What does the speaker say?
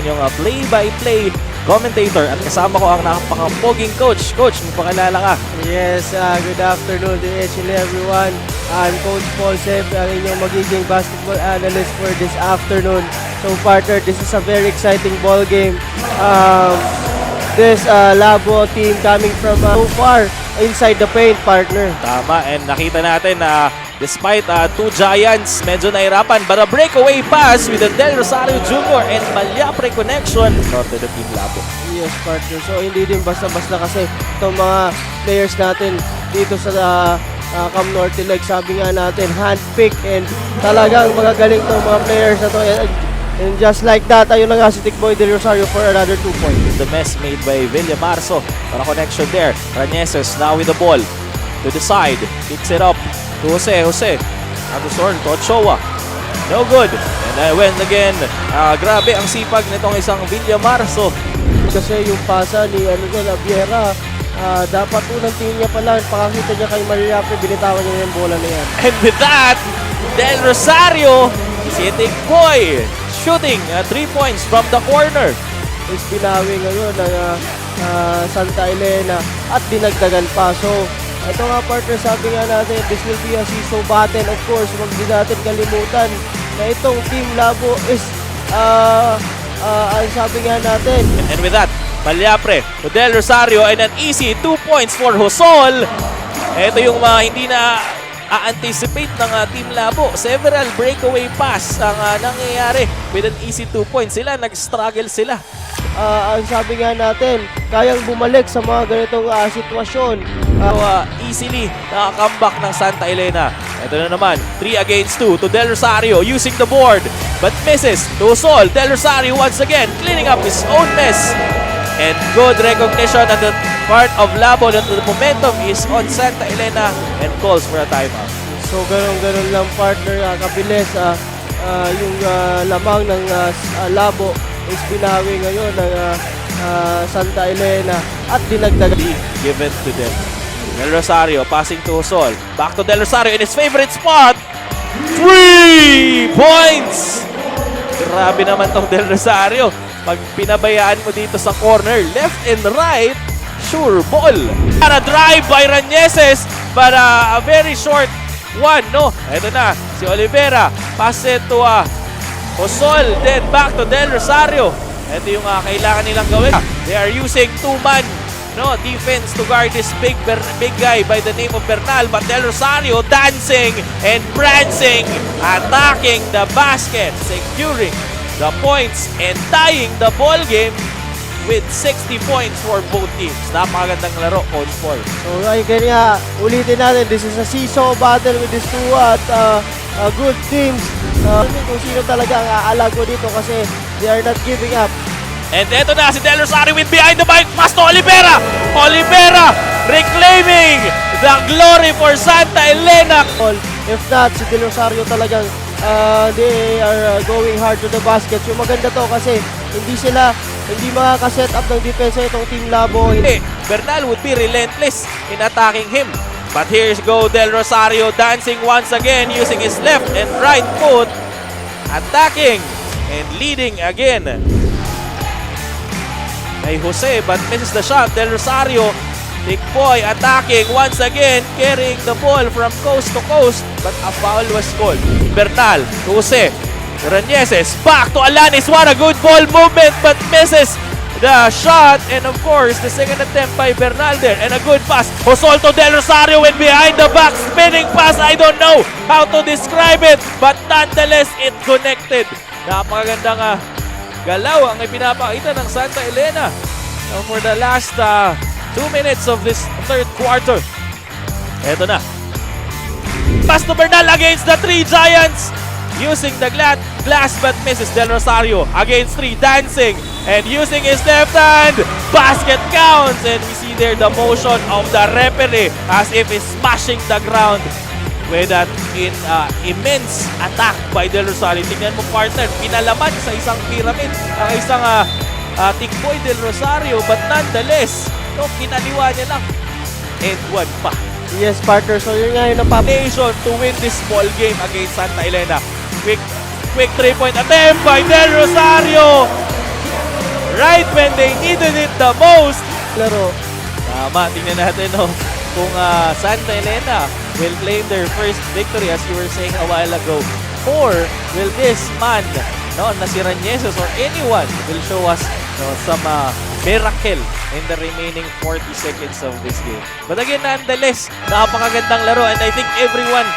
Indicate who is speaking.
Speaker 1: Yung play-by-play commentator at kasama ko ang napakapoging coach. Coach, magpakilala ka.
Speaker 2: Yes, good afternoon to each and everyone. I'm Coach Paul Seb, ang inyong magiging basketball analyst for this afternoon. So partner, this is a very exciting ball game. This Labo team coming from so far inside the paint, partner.
Speaker 1: Tama, and nakita natin na despite two giants, medyo nahirapan, but a breakaway pass with the Del Rosario Jr. and Malyapre connection to the Team Labo.
Speaker 2: Yes, partner. So hindi din basta-basta kasi itong mga players natin dito sa Cam Norte Lake, sabi nga natin, handpick and talagang magagaling itong mga players na to. And just like that, ayun na nga si Tikboy Del Rosario for another 2 points.
Speaker 1: The mess made by Villa Marzo. Para connection there. Ranieses now with the ball. To the side. Kicks it up to Jose. Anderson to Ochoa. No good. And went again. Grabe ang sipag nitong isang Villa Marzo.
Speaker 2: Kasi yung pasa ni Viera, dapat unang tingin niya pala, pakakita niya kay Malyapre, binitawan niya yung bola na yan.
Speaker 1: And with that, Del Rosario, si Tikboy shooting 3 points from the corner.
Speaker 2: Is binawi ngayon ng Santa Elena at dinagdagan pa. So, ito nga partner, sabi nga natin, this will be a seesaw battle. Of course, huwag din natin kalimutan na itong Team Labo is, sabi nga natin.
Speaker 1: And with that, Malyapre to Del Rosario and an easy 2 points for Josol. Ito yung hindi na anticipate ng Team Labo. Several breakaway pass ang nangyayari with an easy 2 points. Nag-struggle sila.
Speaker 2: Ang sabi nga natin, kayang bumalik sa mga ganitong sitwasyon.
Speaker 1: Easily nakakambak ng Santa Elena. Ito na naman, 3 against 2 to Del Rosario using the board. But misses to Josol. Del Rosario once again cleaning up his own mess. And good recognition at the part of Labo that the momentum is on Santa Elena and calls for a timeout.
Speaker 2: So ganun lang partner, kabilis yung lamang ng Labo is binawi ngayon ng Santa Elena at dinagdagan.
Speaker 1: Given to them. Del Rosario passing to Josol. Back to Del Rosario in his favorite spot. 3 points! Grabe naman tong Del Rosario. Pag pinabayaan mo dito sa corner, left and right, sure ball. Para drive by Ranieses, but a very short one, no? Ito na, si Olivera, pass it to Josol, then back to Del Rosario. Ito yung kailangan nilang gawin. They are using 2-man defense to guard this big guy by the name of Bernal, but Del Rosario dancing and prancing, attacking the basket, securing the points and tying the ball game with 60 points for both teams. Napakagandang laro, Coach Paul.
Speaker 2: So kaya ulitin natin, this is a seesaw battle with these two good teams. Kung sino talaga ang aalago dito kasi they are not giving up.
Speaker 1: And eto na si Del Rosario with behind the back pass to Olivera. Olivera reclaiming the glory for Santa Elena.
Speaker 2: If not, si Del Rosario talagang they are going hard to the basket. Yung maganda to kasi hindi makaka-set up ng depensa itong Team Labo.
Speaker 1: Bernal would be relentless in attacking him. But here's go Del Rosario dancing once again using his left and right foot. Attacking and leading again. Kay Jose but misses the shot. Del Rosario, Tikboy attacking once again, carrying the ball from coast to coast, but a foul was called. Bernal to Jose. Ranieses back to Alanis. What a good ball movement, but misses the shot. And of course, the second attempt by Bernal there. And a good pass. Josol to Del Rosario with behind the back spinning pass. I don't know how to describe it, but nonetheless, it connected. Napakagandang galaw ang ipinapakita ng Santa Elena for the last 2 minutes of this third quarter. Eto na. Pass to Bernal against the 3 Giants. Using the glass but misses. Del Rosario against 3, dancing and using his left hand. Basket counts, and we see there the motion of the referee as if he's smashing the ground with that immense attack by Del Rosario. Tingnan mo partner, pinalaman sa isang pyramid ang isang Tikboy Del Rosario, but nonetheless, kinaliwa niya lang. And one pa.
Speaker 2: Yes, partner. So yun nga yung
Speaker 1: Nation to win this ball game against Santa Elena. Quick 3-point attempt by Del Rosario. right when they needed it the most.
Speaker 2: Laro.
Speaker 1: Tama, tingnan natin kung Santa Elena will claim their first victory as you were saying a while ago, or will this man na si Raniesos or anyone will show us some miracle in the remaining 40 seconds of this game. But again, nonetheless, napakagandang laro and I think everyone